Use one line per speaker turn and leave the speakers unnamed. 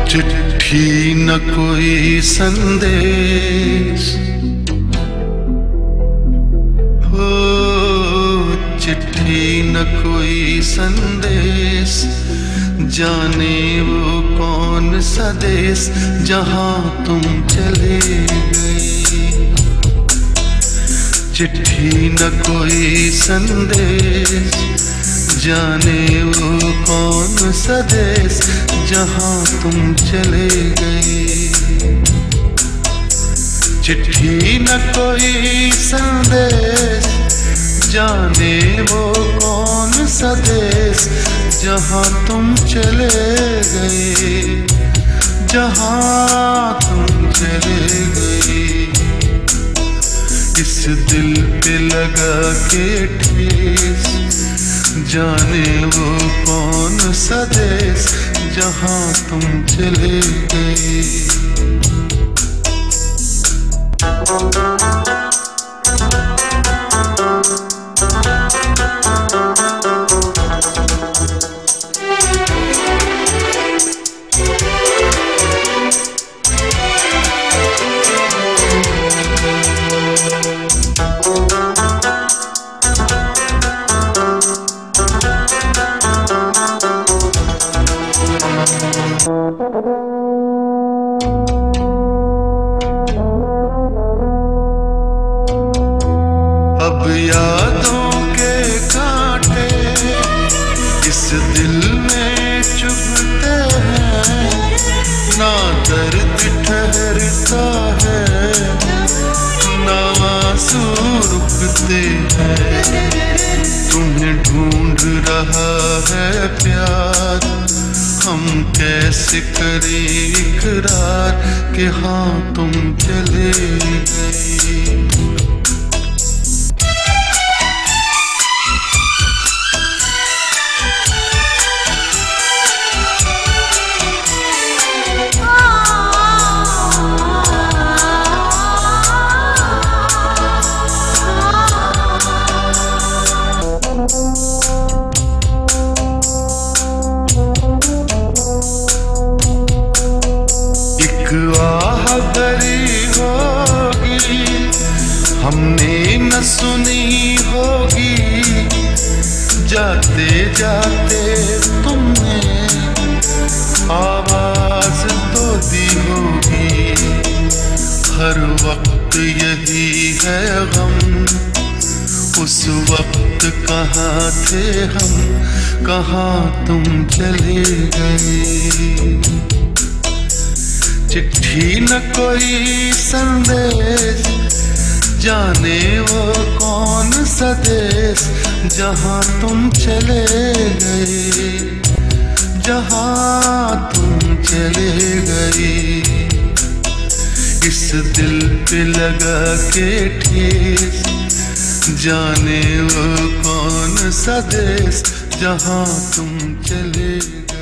चिट्ठी न कोई संदेश हो, चिट्ठी न कोई संदेश, जाने वो कौन सा देश जहां तुम चले गए। चिट्ठी न कोई संदेश, जाने वो कौन सा देश जहां तुम चले गए। चिट्ठी न कोई संदेश, जाने वो कौन सा देश जहां तुम चले गए, जहां तुम चले गए। इस दिल पे लगा के ठेस, जाने वो कौन सा देश जहां तुम चले गए। अब यादों के कांटे इस दिल में चुभते हैं, ना दर्द ठहरता है, ना आंसू रुकते हैं। तुम्हें ढूंढ रहा है प्यार, हम कैसे करें इकरार कि हाँ तुम चले गए। भरी होगी हमने न सुनी होगी, जाते जाते तुमने आवाज तो दी होगी। हर वक्त यही है गम, उस वक्त कहाँ थे हम, कहाँ तुम चले गए। चिट्ठी न कोई संदेश, जाने वो कौन सा देश जहां तुम चले गए, जहां तुम चले गए। इस दिल पे लगा के ठेस, जाने वो कौन सा देश जहां तुम चले गए।